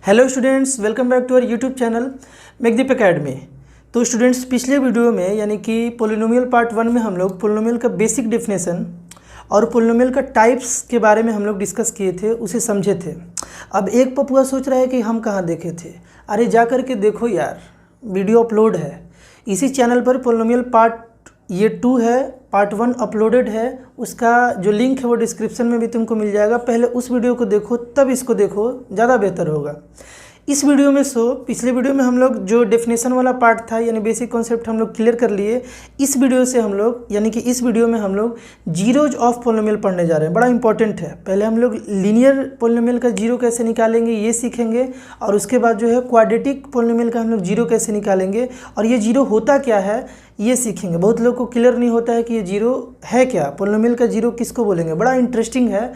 Hello students, welcome back to our YouTube channel Meghdeep Academy. तो students, पिछले video में यानी कि पोलिनोमियल पार्ट 1 में हम लोग पोलिनोमियल का बेसिक डेफिनेशन और पोलिनोमियल का टाइप्स के बारे में हम लोग डिस्कस किए थे, उसे समझे थे। अब एक पपुआ सोच रहा है कि हम कहाँ देखे थे। अरे जा कर के देखो यार, वीडियो अपलोड है इसी चैनल पर। पोलिनोमियल पार्ट ये 2 है, पार्ट 1 अपलोडेड है। उसका जो लिंक है वो डिस्क्रिप्शन में भी तुमको मिल जाएगा। पहले उस वीडियो को देखो, तब इसको देखो, ज़्यादा बेहतर होगा। इस वीडियो में पिछले वीडियो में हम लोग जो डेफिनेशन वाला पार्ट था यानी बेसिक कॉन्सेप्ट हम लोग क्लियर कर लिए। इस वीडियो से हम लोग यानी कि इस वीडियो में हम लोग जीरोज ऑफ पोलिनोमियल पढ़ने जा रहे हैं। बड़ा इंपॉर्टेंट है। पहले हम लोग लीनियर पोलिनोमियल का जीरो कैसे निकालेंगे ये सीखेंगे, और उसके बाद जो है क्वाड्रेटिक पोलिनोमियल का हम लोग जीरो कैसे निकालेंगे और ये जीरो होता क्या है ये सीखेंगे। बहुत लोग को क्लियर नहीं होता है कि ये जीरो है क्या, पोलिनोमियल का जीरो किसको बोलेंगे। बड़ा इंटरेस्टिंग है,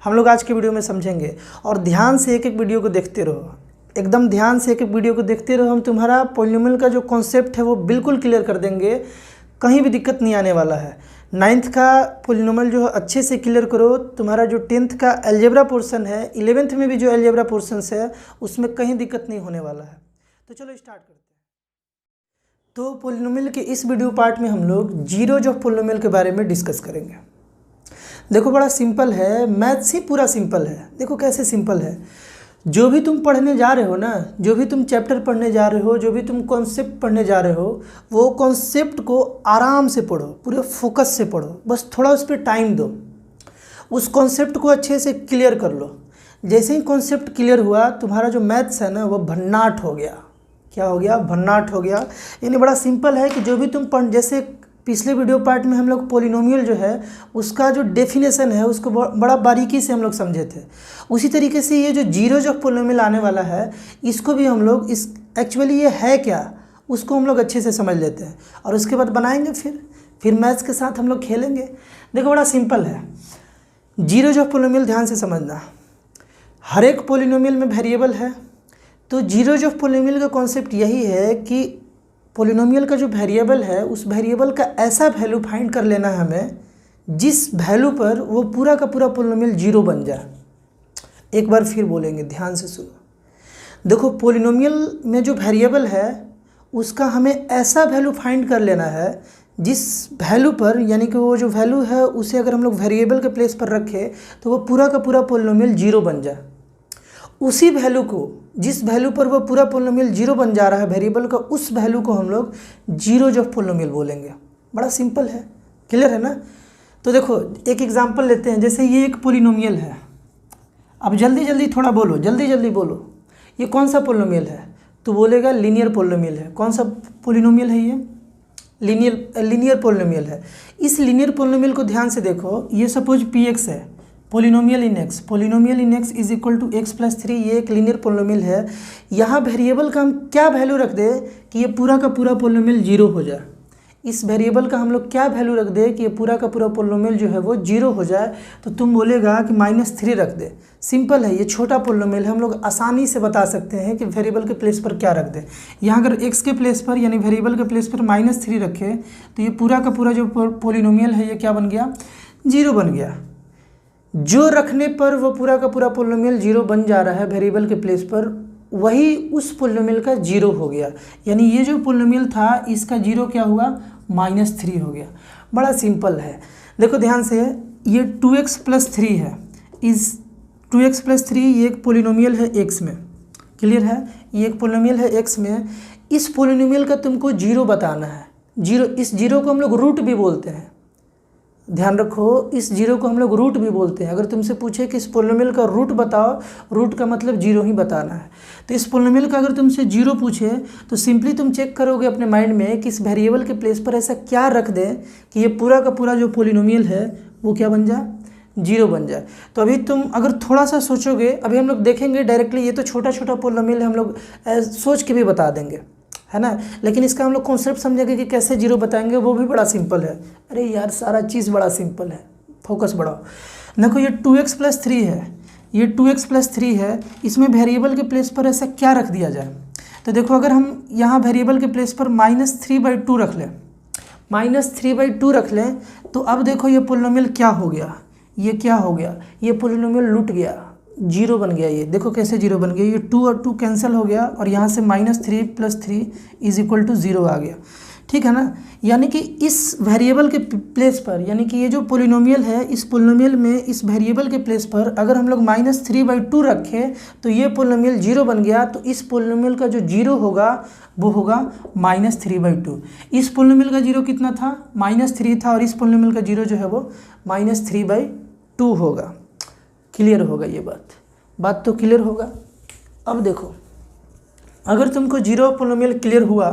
हम लोग आज के वीडियो में समझेंगे। और ध्यान से एक एक वीडियो को देखते रहो, एकदम ध्यान से एक एक वीडियो को देखते रहो। हम तुम्हारा पोलिनोमियल का जो कॉन्सेप्ट है वो बिल्कुल क्लियर कर देंगे, कहीं भी दिक्कत नहीं आने वाला है। 9th का पोलिनोमियल जो है अच्छे से क्लियर करो। तुम्हारा जो 10th का अलजेब्रा पोर्शन है, 11th में भी जो अलजेब्रा पोर्शंस है उसमें कहीं दिक्कत नहीं होने वाला है। तो चलो स्टार्ट करते हैं। तो पोलिनोमियल के इस वीडियो पार्ट में हम लोग जीरोज ऑफ पोलिनोमियल के बारे में डिस्कस करेंगे। देखो बड़ा सिंपल है, मैथ्स ही पूरा सिंपल है। देखो कैसे सिंपल है। जो भी तुम पढ़ने जा रहे हो ना, जो भी तुम चैप्टर पढ़ने जा रहे हो, जो भी तुम कॉन्सेप्ट पढ़ने जा रहे हो, वो कॉन्सेप्ट को आराम से पढ़ो, पूरे फोकस से पढ़ो। बस थोड़ा उस पर टाइम दो, उस कॉन्सेप्ट को अच्छे से क्लियर कर लो। जैसे ही कॉन्सेप्ट क्लियर हुआ, तुम्हारा जो मैथ्स है ना वो भन्नाट हो गया। क्या हो गया? भन्नाट हो गया। यानी बड़ा सिंपल है कि जो भी तुम जैसे पिछले वीडियो पार्ट में हम लोग पोलिनोमियल जो है उसका जो डेफिनेशन है उसको बड़ा बारीकी से हम लोग समझे थे। उसी तरीके से ये जो जीरोज ऑफ पोलिनोमियल आने वाला है इसको भी हम लोग एक्चुअली ये है क्या उसको हम लोग अच्छे से समझ लेते हैं, और उसके बाद बनाएंगे। फिर मैथ्स के साथ हम लोग खेलेंगे। देखो बड़ा सिंपल है जीरोज ऑफ पोलिनोमियल। ध्यान से समझना, हर एक पोलिनोमियल में वेरिएबल है। तो जीरोज ऑफ पोलिनोमियल का कॉन्सेप्ट यही है कि पोलिनोमियल का जो वेरिएबल है उस वेरिएबल का ऐसा वैल्यू फाइंड कर लेना है हमें जिस वैल्यू पर वो पूरा का पूरा पोलिनोमियल जीरो बन जाए। एक बार फिर बोलेंगे, ध्यान से सुनो। देखो पोलिनोमियल में जो वेरिएबल है उसका हमें ऐसा वैल्यू फाइंड कर लेना है जिस वैल्यू पर, यानी कि वो जो वैल्यू है उसे अगर हम लोग वेरिएबल के प्लेस पर रखें तो वो पूरा का पूरा पोलिनोमियल जीरो बन जाए। उसी वैल्यू को, जिस वैल्यू पर वो पूरा पोलिनोमियल जीरो बन जा रहा है वेरिएबल का, उस वैल्यू को हम लोग जीरोज ऑफ पोलिनोमियल बोलेंगे। बड़ा सिंपल है, क्लियर है ना। तो देखो एक एग्जांपल लेते हैं। जैसे ये एक पोलिनोमियल है। अब जल्दी जल्दी थोड़ा बोलो, जल्दी जल्दी बोलो, ये कौन सा पोलिनोमियल है? तो बोलेगा लीनियर पोलिनोमियल है। कौन सा पोलिनोमियल है ये? लीनियर पोलिनोमियल है। इस लीनियर पोलिनोमियल को ध्यान से देखो। ये सपोज px है, polynomial in x. Polynomial in x is equal to x plus 3। ये एक लीनियर पोलिनोमियल है। यहाँ वेरिएबल का हम क्या वैल्यू रख दे कि ये पूरा का पूरा पोलिनोमियल जीरो हो जाए। इस वेरिएबल का हम लोग क्या वैल्यू रख दे कि ये पूरा का पूरा पोलिनोमियल जो है वो जीरो हो जाए। तो तुम बोलेगा कि -3 रख दे। सिंपल है, ये छोटा पोलिनोमियल है, हम लोग आसानी से बता सकते हैं कि वेरिएबल के प्लेस पर क्या रख दे। यहाँ अगर x के प्लेस पर यानी वेरिएबल के प्लेस पर -3 रखे तो ये पूरा का पूरा जो पोलिनोमियल है ये क्या बन गया? जीरो बन गया। जो रखने पर वो पूरा का पूरा पोलिनोमियल जीरो बन जा रहा है वेरिएबल के प्लेस पर, वही उस पोलिनोमियल का जीरो हो गया। यानी ये जो पोलिनोमियल था इसका जीरो क्या हुआ? -3 हो गया। बड़ा सिंपल है। देखो ध्यान से, ये 2x प्लस 3 है। इस 2x प्लस 3 ये एक पोलिनोमियल है x में, क्लियर है। ये एक पोलिनोमियल है x में। इस पोलिनोमियल का तुमको जीरो बताना है। जीरो, इस जीरो को हम लोग रूट भी बोलते हैं। ध्यान रखो, इस जीरो को हम लोग रूट भी बोलते हैं। अगर तुमसे पूछे कि इस पोलिनोमियल का रूट बताओ, रूट का मतलब जीरो ही बताना है। तो इस पोलिनोमियल का अगर तुमसे जीरो पूछे तो सिंपली तुम चेक करोगे अपने माइंड में कि इस वेरिएबल के प्लेस पर ऐसा क्या रख दें कि ये पूरा का पूरा जो पोलिनोमियल है वो क्या बन जाए? जीरो बन जाए। तो अभी तुम अगर थोड़ा सा सोचोगे, अभी हम लोग देखेंगे डायरेक्टली, ये तो छोटा छोटा पोलिनोमियल है, हम लोग सोच के भी बता देंगे, है ना। लेकिन इसका हम लोग कॉन्सेप्ट समझेंगे कि कैसे जीरो बताएंगे, वो भी बड़ा सिंपल है। अरे यार सारा चीज़ बड़ा सिंपल है, फोकस बढ़ाओ। देखो ये 2x प्लस 3 है, ये 2x प्लस 3 है। इसमें वेरिएबल के प्लेस पर ऐसा क्या रख दिया जाए? तो देखो अगर हम यहाँ वेरिएबल के प्लेस पर -3/2 रख लें, -3/2 रख लें, तो अब देखो ये पोलिनोमियल क्या हो गया? ये क्या हो गया? ये पोलिनोमियल लुट गया। जीरो बन गया। ये देखो कैसे जीरो बन गया, ये 2 और 2 कैंसिल हो गया और यहाँ से -3 + 3 = 0 आ गया, ठीक है ना। यानी कि इस वेरिएबल के प्लेस पर, यानी कि ये जो पोलिनोमियल है, इस पोलिनोमियल में इस वेरिएबल के प्लेस पर अगर हम लोग -3/2 रखें तो ये पोलिनोमियल जीरो बन गया। तो इस पोलिनोमियल का जो जीरो होगा वो होगा -3/2। इस पोलिनोमियल का जीरो कितना था, -3 था, और इस पोलिनोमियल का जीरो जो है वो -3/2 होगा। क्लियर होगा ये बात तो क्लियर होगा। अब देखो, अगर तुमको जीरो पोलिनोमियल क्लियर हुआ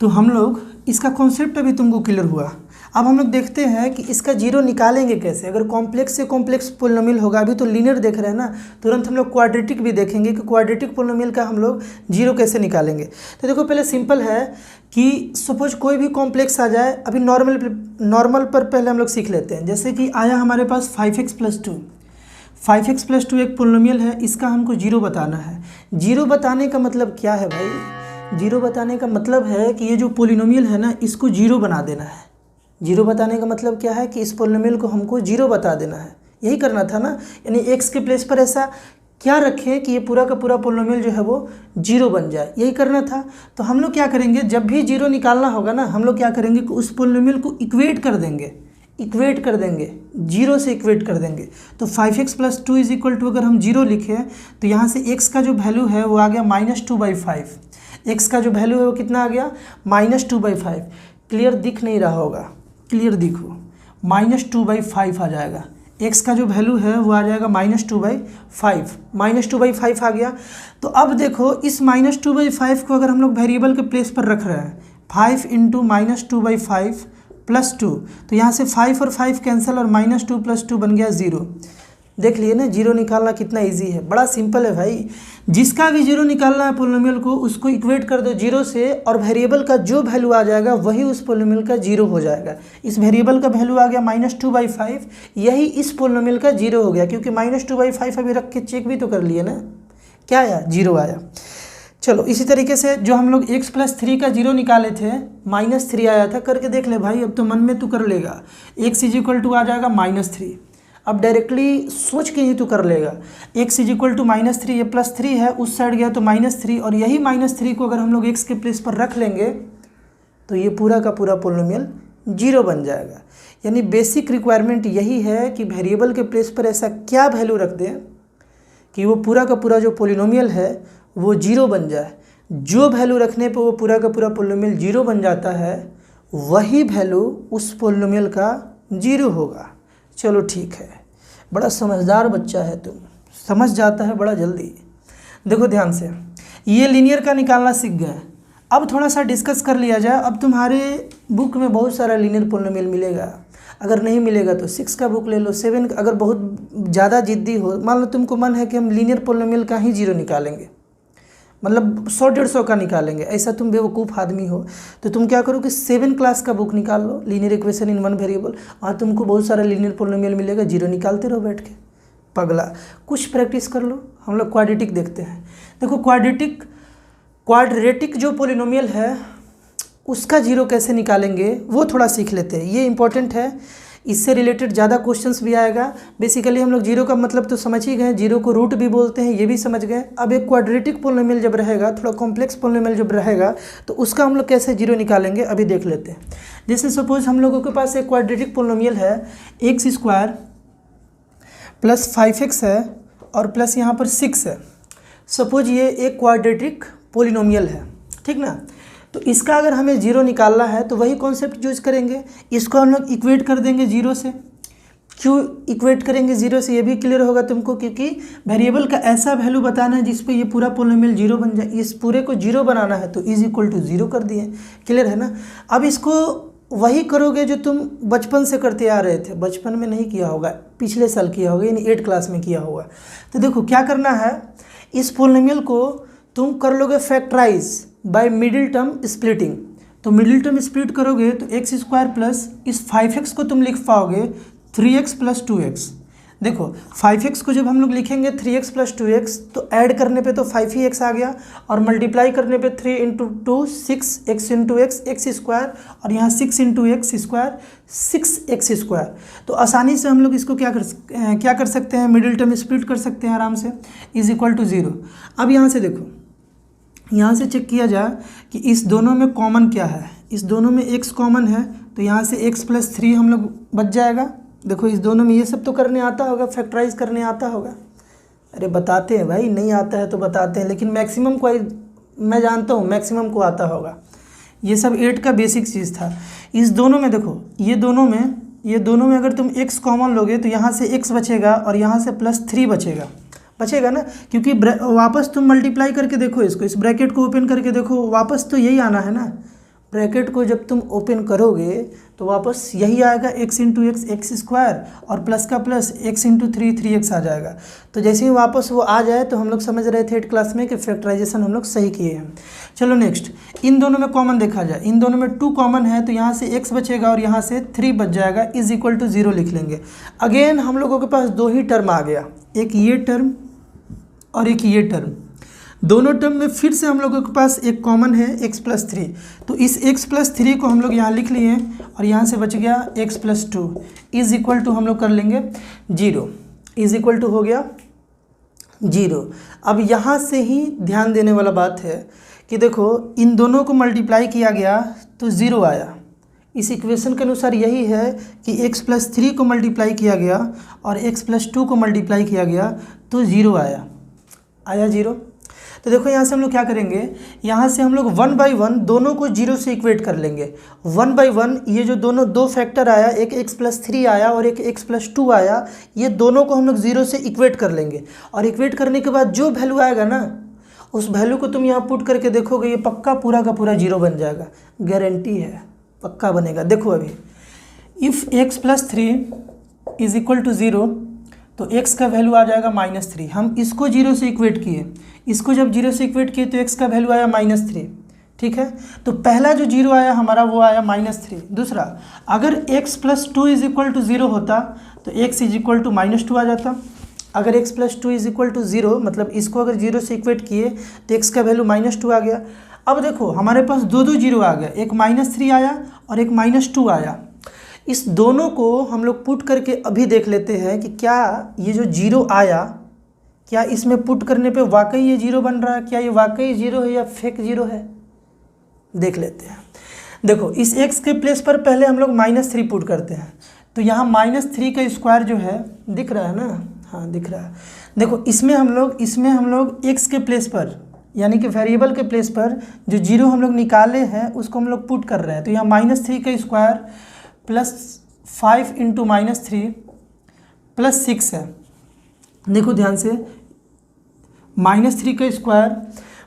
तो हम लोग इसका कॉन्सेप्ट अभी तुमको क्लियर हुआ। अब हम लोग देखते हैं कि इसका जीरो निकालेंगे कैसे। अगर कॉम्प्लेक्स से कॉम्प्लेक्स पोलिनोमियल होगा, अभी तो लीनियर देख रहे हैं ना, तुरंत हम लोग क्वाड्रेटिक भी देखेंगे कि क्वाड्रेटिक पोलिनोमियल का हम लोग जीरो कैसे निकालेंगे। तो देखो पहले सिंपल है कि सपोज कोई भी कॉम्प्लेक्स आ जाए, अभी नॉर्मल पर पहले हम लोग सीख लेते हैं। जैसे कि आया हमारे पास 5x + 2, 5x + 2 एक पोलिनोमियल है, इसका हमको जीरो बताना है। जीरो बताने का मतलब क्या है भाई, जीरो बताने का मतलब है कि ये जो पोलिनोमियल है ना, इसको जीरो बना देना है। जीरो बताने का मतलब क्या है कि इस पोलिनोमियल को हमको जीरो बता देना है, यही करना था ना। यानी x के प्लेस पर ऐसा क्या रखें कि ये पूरा का पूरा पोलिनोमियल जो है वो जीरो बन जाए, यही करना था। तो हम लोग क्या करेंगे, जब भी जीरो निकालना होगा ना, हम लोग क्या करेंगे कि उस पोलिनोमियल को इक्वेट कर देंगे, जीरो से इक्वेट कर देंगे। तो 5x + 2 = अगर हम जीरो लिखें तो यहाँ से x का जो वैल्यू है वो आ गया -2/5। x का जो वैल्यू है वो कितना आ गया, -2/5। क्लियर दिख नहीं रहा होगा, क्लियर दिखो, -2/5 आ जाएगा। x का जो वैल्यू है वो आ जाएगा -2/5, -2/5 आ गया। तो अब देखो इस -2/5 को अगर हम लोग वेरिएबल के प्लेस पर रख रहे हैं, 5 × -2/5 + 2, तो यहाँ से 5 और 5 कैंसिल और -2 + 2 बन गया 0। देख लिए ना, जीरो निकालना कितना इजी है, बड़ा सिंपल है भाई। जिसका भी जीरो निकालना है पोलिनोमियल को, उसको इक्वेट कर दो जीरो से, और वेरिएबल का जो वैल्यू आ जाएगा वही उस पोलिनोमियल का जीरो हो जाएगा। इस वेरिएबल का वैल्यू आ गया -2/5, यही इस पोलिनोमियल का जीरो हो गया, क्योंकि -2/5 अभी रख के चेक भी तो कर लिए ना, क्या आया, जीरो आया। चलो इसी तरीके से जो हम लोग x + 3 का जीरो निकाले थे, -3 आया था, करके देख ले भाई, अब तो मन में तू कर लेगा। x = आ जाएगा -3, अब डायरेक्टली सोच के ही तू कर लेगा। x = -3, ये +3 है, उस साइड गया तो -3, और यही -3 को अगर हम लोग x के प्लेस पर रख लेंगे तो ये पूरा का पूरा पोलिनोमियल जीरो बन जाएगा। यानी बेसिक रिक्वायरमेंट यही है कि वेरिएबल के प्लेस पर ऐसा क्या वैल्यू रख दें कि वो पूरा का पूरा जो पोलिनोमियल है वो जीरो बन जाए। जो वैल्यू रखने पे वो पूरा का पूरा पोलिनोमियल जीरो बन जाता है, वही वैल्यू उस पोलिनोमियल का जीरो होगा। चलो ठीक है, बड़ा समझदार बच्चा है तुम, समझ जाता है बड़ा जल्दी। देखो ध्यान से, ये लीनियर का निकालना सीख गए। अब थोड़ा सा डिस्कस कर लिया जाए। अब तुम्हारे बुक में बहुत सारा लीनियर पोलिनोमियल मिलेगा, अगर नहीं मिलेगा तो 6 का बुक ले लो, 7 का। अगर बहुत ज़्यादा जिद्दी हो, मान लो तुमको मन है कि हम लीनियर पोलिनोमियल का ही जीरो निकालेंगे, मतलब 100-150 का निकालेंगे, ऐसा तुम बेवकूफ़ आदमी हो, तो तुम क्या करो कि 7 क्लास का बुक निकाल लो, linear equation in one variable, और तुमको बहुत सारा लीनियर पोलिनोमियल मिलेगा, जीरो निकालते रहो बैठ के। पगला, कुछ प्रैक्टिस कर लो। हम लोग क्वाड्रेटिक देखते हैं। देखो क्वाड्रेटिक जो पोलिनोमियल है उसका जीरो कैसे निकालेंगे वो थोड़ा सीख लेते हैं, ये इंपॉर्टेंट है। इससे रिलेटेड ज़्यादा क्वेश्चंस भी आएगा। बेसिकली हम लोग जीरो का मतलब तो समझ ही गए, जीरो को रूट भी बोलते हैं, ये भी समझ गए। अब एक क्वाड्रेटिक पोलिनोमियल जब रहेगा, थोड़ा कॉम्प्लेक्स पोलिनोमियल जब रहेगा, तो उसका हम लोग कैसे जीरो निकालेंगे अभी देख लेते हैं। जैसे सपोज हम लोगों के पास एक क्वाड्रेटिक पोलिनोमियल है, x² + 5x है और प्लस यहाँ पर 6 है। सपोज ये एक क्वाड्रेटिक पोलिनोमियल है, ठीक ना। तो इसका अगर हमें जीरो निकालना है तो वही कॉन्सेप्ट यूज करेंगे, इसको हम लोग इक्वेट कर देंगे जीरो से। क्यों इक्वेट करेंगे जीरो से, ये भी क्लियर होगा तुमको, क्योंकि वेरिएबल का ऐसा वैल्यू बताना है जिस पे ये पूरा पोलिनोमियल जीरो बन जाए। इस पूरे को जीरो बनाना है तो = 0 कर दिए, क्लियर है ना। अब इसको वही करोगे जो तुम बचपन से करते आ रहे थे, बचपन में नहीं किया होगा, पिछले साल किया होगा, यानी 8 क्लास में किया होगा। तो देखो क्या करना है, इस पोलिनोमियल को तुम कर लोगे factorise by middle term splitting. तो मिडिल टर्म स्प्लिट करोगे तो x² प्लस इस 5x को तुम लिख पाओगे 3x + 2x। देखो 5x को जब हम लोग लिखेंगे 3x + 2x तो ऐड करने पे तो 5 ही x आ गया, और मल्टीप्लाई करने पे 3 × 2 6x × x x², और यहाँ 6 × x² 6x²। तो आसानी से हम लोग इसको क्या कर सकते हैं, मिडिल टर्म स्प्लिट कर सकते हैं आराम से, = 0। अब यहाँ से देखो, यहाँ से चेक किया जाए कि इस दोनों में कॉमन क्या है। इस दोनों में x कॉमन है, तो यहाँ से x + 3 हम लोग बच जाएगा। देखो इस दोनों में ये सब तो करने आता होगा, फैक्टराइज करने आता होगा। अरे बताते हैं भाई, नहीं आता है तो बताते हैं, लेकिन मैक्सिमम को मैं जानता हूँ, मैक्सिमम को आता होगा। ये सब 8 का बेसिक चीज़ था। इस दोनों में देखो, ये दोनों में अगर तुम x कॉमन लोगे तो यहाँ से x बचेगा और यहाँ से +3 बचेगा ना, क्योंकि वापस तुम मल्टीप्लाई करके देखो इसको, इस ब्रैकेट को ओपन करके देखो, वापस तो यही आना है ना। ब्रैकेट को जब तुम ओपन करोगे तो वापस यही आएगा, x × x x² और प्लस का प्लस x × 3 3x आ जाएगा। तो जैसे ही वापस वो आ जाए तो हम लोग समझ रहे थे 8 क्लास में कि फैक्टराइजेशन हम लोग सही किए हैं। चलो नेक्स्ट, इन दोनों में कॉमन देखा जाए, इन दोनों में 2 कॉमन है, तो यहाँ से x बचेगा और यहाँ से 3 बच जाएगा, = 0 लिख लेंगे। अगेन हम लोगों के पास 2 ही टर्म आ गया, एक ये टर्म और एक ये टर्म। दोनों टर्म में फिर से हम लोगों के पास एक कॉमन है, x + 3। तो इस x + 3 को हम लोग यहाँ लिख लिए और यहाँ से बच गया x + 2 = हम लोग कर लेंगे 0, = हो गया 0। अब यहाँ से ही ध्यान देने वाला बात है कि देखो इन दोनों को मल्टीप्लाई किया गया तो 0 आया। इस इक्वेशन के अनुसार यही है कि x + 3 को मल्टीप्लाई किया गया और x + 2 को मल्टीप्लाई किया गया तो 0 आया 0। तो देखो यहाँ से हम लोग क्या करेंगे, यहाँ से हम लोग 1/1 दोनों को 0 से इक्वेट कर लेंगे। 1/1 ये जो दोनों 2 फैक्टर आया, एक x + 3 आया और एक x + 2 आया, ये दोनों को हम लोग 0 से इक्वेट कर लेंगे। और इक्वेट करने के बाद जो वैल्यू आएगा ना, उस वैल्यू को तुम यहाँ पुट करके देखोगे, ये पक्का पूरा का पूरा 0 बन जाएगा, गारंटी है, पक्का बनेगा। देखो अभी इफ़ x + 3 = 0 तो x का वैल्यू आ जाएगा -3। हम इसको 0 से इक्वेट किए, इसको जब 0 से इक्वेट किए तो x का वैल्यू आया -3, ठीक है। तो पहला जो 0 आया हमारा वो आया -3। दूसरा, अगर x + 2 = 0 होता तो x = -2 आ जाता। अगर x + 2 = 0 मतलब इसको अगर 0 से इक्वेट किए तो x का वैल्यू -2 आ गया। अब देखो हमारे पास दो 0 आ गया, एक -3 आया और एक -2 आया। इस दोनों को हम लोग पुट करके अभी देख लेते हैं कि क्या ये जो 0 आया, क्या इसमें पुट करने पे वाकई ये 0 बन रहा है, क्या ये वाकई 0 है या फेक 0 है, देख लेते हैं। देखो इस x के प्लेस पर पहले हम लोग -3 पुट करते हैं, तो यहाँ -3 का स्क्वायर जो है दिख रहा है ना, हाँ दिख रहा है। देखो इसमें हम लोग x के प्लेस पर यानी कि वेरिएबल के प्लेस पर जो 0 हम लोग निकाले हैं उसको हम लोग पुट कर रहे हैं। तो यहाँ -3 का स्क्वायर +5 × -3 +6 है। देखो ध्यान से, -3 का स्क्वायर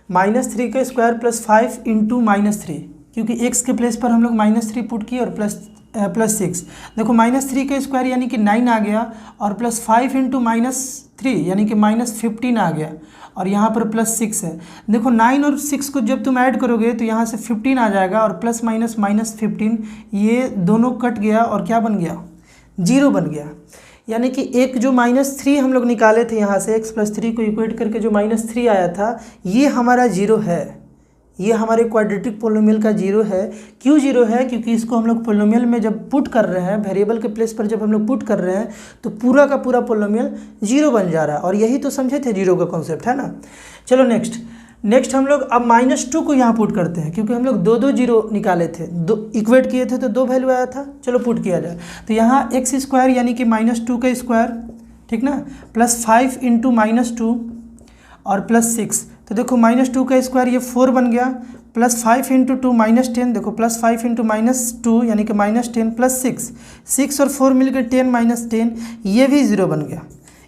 +5 × -3, क्योंकि x के प्लेस पर हम लोग -3 पुट किए और +6। देखो -3 का स्क्वायर यानी कि 9 आ गया और +5 × -3 यानी कि -15 आ गया और यहाँ पर +6 है। देखो 9 और 6 को जब तुम ऐड करोगे तो यहाँ से 15 आ जाएगा और ±-15 ये दोनों कट गया और क्या बन गया, 0 बन गया। यानी कि एक जो -3 हम लोग निकाले थे यहाँ से x + 3 को इक्वेट करके जो -3 आया था, ये हमारा 0 है, ये हमारे क्वाड्रेटिक पोलिनोमियल का 0 है। क्यों 0 है, क्योंकि इसको हम लोग पोलिनोमियल में जब पुट कर रहे हैं, वेरिएबल के प्लेस पर जब हम लोग पुट कर रहे हैं तो पूरा का पूरा पोलिनोमियल 0 बन जा रहा है। और यही तो समझे थे 0 का कॉन्सेप्ट, है ना। चलो नेक्स्ट हम लोग अब -2 को यहाँ पुट करते हैं, क्योंकि हम लोग दो 0 निकाले थे, दो इक्वेट किए थे तो 2 वैल्यू आया था। चलो पुट किया जाए, तो यहाँ x² यानी कि -2 का स्क्वायर, ठीक ना, +5 × -2 और +6। तो देखो -2 का स्क्वायर ये 4 बन गया, +5 × 2 -10, देखो +5 × -2 यानी कि -10 +6, 6 और 4 मिलकर 10 - 10, ये भी 0 बन गया,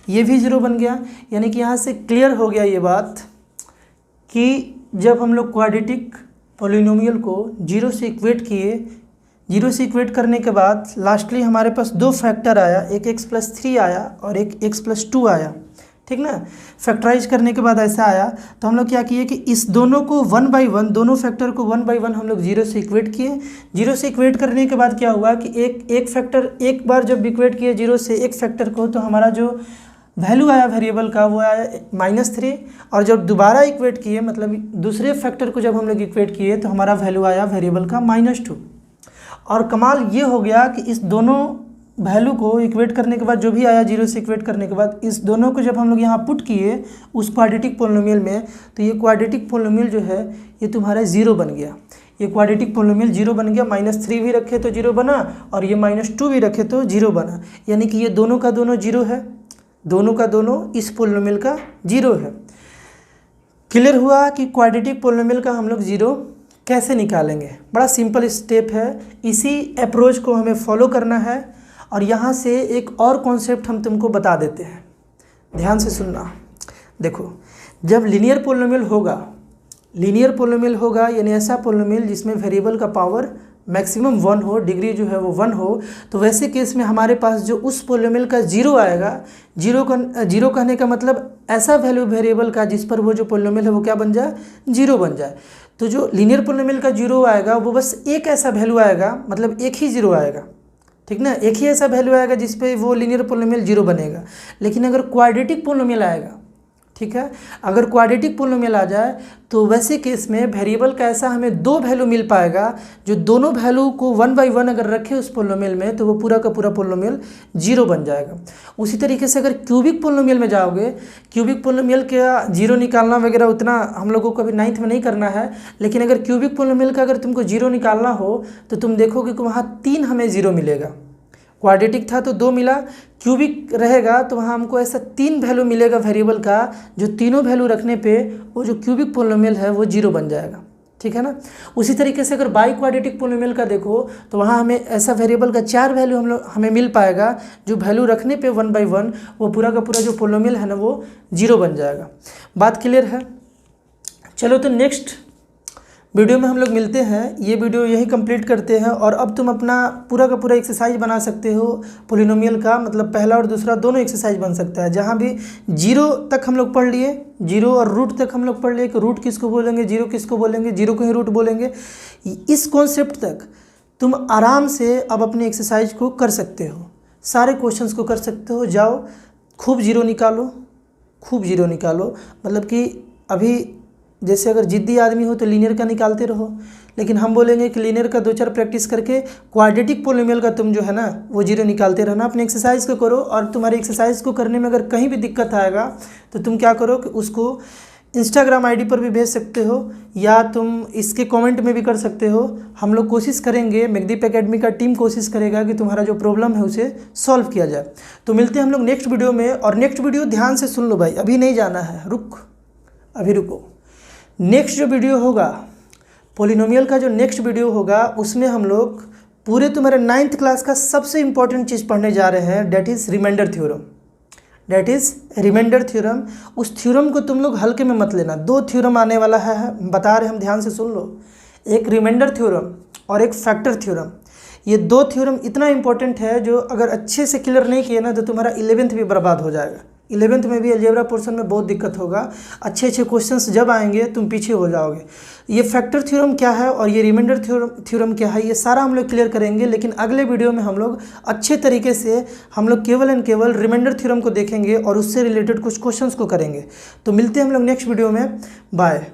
ये भी 0 बन गया। यानी कि यहाँ से क्लियर हो गया ये बात कि जब हम लोग क्वाड्रेटिक पोलिनोमियल को 0 से इक्वेट किए, 0 से इक्वेट करने के बाद लास्टली हमारे पास 2 फैक्टर आया, एक x + 3 आया और एक x + 2 आया, ठीक ना। फैक्टराइज करने के बाद ऐसा आया, तो हम लोग क्या किए कि इस दोनों को 1 बाई 1, दोनों फैक्टर को 1 बाई 1 हम लोग 0 से इक्वेट किए। 0 से इक्वेट करने के बाद क्या हुआ कि एक फैक्टर, एक बार जब इक्वेट किए 0 से एक फैक्टर को, तो हमारा जो वैल्यू आया वेरिएबल का वो आया -3। और जब दोबारा इक्वेट किए, मतलब दूसरे फैक्टर को जब हम लोग इक्वेट किए, तो हमारा वैल्यू आया वेरिएबल का -2। और कमाल ये हो गया कि इस दोनों वैल्यू को इक्वेट करने के बाद जो भी आया 0 से इक्वेट करने के बाद, इस दोनों को जब हम लोग यहाँ पुट किए उस क्वाड्रेटिक पोलिनोमियल में, तो ये क्वाड्रेटिक पोलिनोमियल जो है ये तुम्हारा 0 बन गया। ये क्वाड्रेटिक पोलिनोमियल 0 बन गया। -3 भी रखे तो 0 बना, और ये -2 भी रखे तो 0 बना, यानी कि ये दोनों का दोनों 0 है, दोनों का दोनों इस पोलिनोमियल का 0 है। क्लियर हुआ कि क्वाड्रेटिक पोलिनोमियल का हम लोग 0 कैसे निकालेंगे। बड़ा सिंपल स्टेप है, इसी अप्रोच को हमें फॉलो करना है। और यहाँ से एक और कॉन्सेप्ट हम तुमको बता देते हैं, ध्यान से सुनना। देखो, जब लीनियर पोलिनोमियल होगा यानी ऐसा पोलिनोमियल जिसमें वेरिएबल का पावर मैक्सिमम 1 हो, डिग्री जो है वो 1 हो, तो वैसे केस में हमारे पास जो उस पोलिनोमियल का 0 आएगा, 0 कहने का मतलब ऐसा वैल्यू वेरिएबल का जिस पर वो जो पोलिनोमियल है वो क्या बन जाए, 0 बन जाए। तो जो लीनियर पोलिनोमियल का 0 आएगा वो बस एक ऐसा वैल्यू आएगा, मतलब एक ही 0 आएगा, ठीक ना, एक ही ऐसा वैल्यू आएगा जिस पे वो लीनियर पोलिनोमियल 0 बनेगा। लेकिन अगर क्वाड्रेटिक पोलिनोमियल आएगा, ठीक है, अगर क्वाड्रेटिक पोलिनोमियल आ जाए तो वैसे केस में वेरिएबल का ऐसा हमें 2 वैल्यू मिल पाएगा, जो दोनों वैल्यू को 1 बाई 1 अगर रखे उस पोलिनोमियल में, तो वो पूरा का पूरा पोलिनोमियल 0 बन जाएगा। उसी तरीके से अगर क्यूबिक पोलिनोमियल में जाओगे, क्यूबिक पोलिनोमियल का 0 निकालना वगैरह उतना हम लोगों को अभी 9th में नहीं करना है, लेकिन अगर क्यूबिक पोलिनोमियल का अगर तुमको 0 निकालना हो तो तुम देखोगे कि वहाँ 3 हमें 0 मिलेगा। क्वाड्रेटिक था तो 2 मिला, क्यूबिक रहेगा तो वहाँ हमको ऐसा 3 वैल्यू मिलेगा वेरिएबल का, जो तीनों वैल्यू रखने पे वो जो क्यूबिक पोलिनोमियल है वो 0 बन जाएगा, ठीक है ना। उसी तरीके से अगर बाई क्वाड्रेटिक पोलिनोमियल का देखो तो वहाँ हमें ऐसा वेरिएबल का 4 वैल्यू हमें मिल पाएगा, जो वैल्यू रखने पे 1 बाई 1 वो पूरा का पूरा जो पोलिनोमियल है ना वो 0 बन जाएगा। बात क्लियर है। चलो तो नेक्स्ट वीडियो में हम लोग मिलते हैं, ये वीडियो यही कंप्लीट करते हैं। और अब तुम अपना पूरा का पूरा एक्सरसाइज बना सकते हो पोलिनोमियल का, मतलब पहला और दूसरा दोनों एक्सरसाइज बन सकता है। जहाँ भी 0 तक हम लोग पढ़ लिए, 0 और रूट तक हम लोग पढ़ लिए कि रूट किसको बोलेंगे, 0 किसको बोलेंगे, 0 को ही रूट बोलेंगे। इस कॉन्सेप्ट तक तुम आराम से अब अपनी एक्सरसाइज को कर सकते हो, सारे क्वेश्चंस को कर सकते हो। जाओ खूब 0 निकालो, खूब 0 निकालो। मतलब कि अभी जैसे अगर जिद्दी आदमी हो तो लीनियर का निकालते रहो, लेकिन हम बोलेंगे कि लीनियर का 2-4 प्रैक्टिस करके क्वाड्रेटिक पोलिनोमियल का तुम जो है ना वो 0 निकालते रहना। अपने एक्सरसाइज को करो, और तुम्हारी एक्सरसाइज को करने में अगर कहीं भी दिक्कत आएगा तो तुम क्या करो कि उसको इंस्टाग्राम आईडी पर भी भेज सकते हो, या तुम इसके कमेंट में भी कर सकते हो। हम लोग कोशिश करेंगे, मेघदीप एकेडमी का टीम कोशिश करेगा कि तुम्हारा जो प्रॉब्लम है उसे सॉल्व किया जाए। तो मिलते हैं हम लोग नेक्स्ट वीडियो में। और नेक्स्ट वीडियो ध्यान से सुन लो भाई, अभी नहीं जाना है, अभी रुको। नेक्स्ट जो वीडियो होगा पोलिनोमियल का, जो नेक्स्ट वीडियो होगा उसमें हम लोग पूरे तुम्हारे 9th क्लास का सबसे इंपॉर्टेंट चीज़ पढ़ने जा रहे हैं, that is remainder theorem. That is remainder theorem. उस थ्योरम को तुम लोग हल्के में मत लेना। 2 थ्योरम आने वाला है, बता रहे हम, ध्यान से सुन लो। एक रिमाइंडर थ्योरम और एक फैक्टर थ्योरम। ये 2 थ्योरम इतना इंपॉर्टेंट है, जो अगर अच्छे से क्लियर नहीं किए ना तो तुम्हारा 11th भी बर्बाद हो जाएगा। 11th में भी अलजेब्रा पोर्शन में बहुत दिक्कत होगा। अच्छे क्वेश्चंस जब आएंगे तुम पीछे हो जाओगे। ये फैक्टर थ्योरम क्या है और ये रिमाइंडर थ्योरम क्या है, ये सारा हम लोग क्लियर करेंगे। लेकिन अगले वीडियो में हम लोग अच्छे तरीके से हम लोग केवल एंड केवल रिमाइंडर थ्योरम को देखेंगे और उससे रिलेटेड कुछ क्वेश्चंस को करेंगे। तो मिलते हैं हम लोग नेक्स्ट वीडियो में। बाय।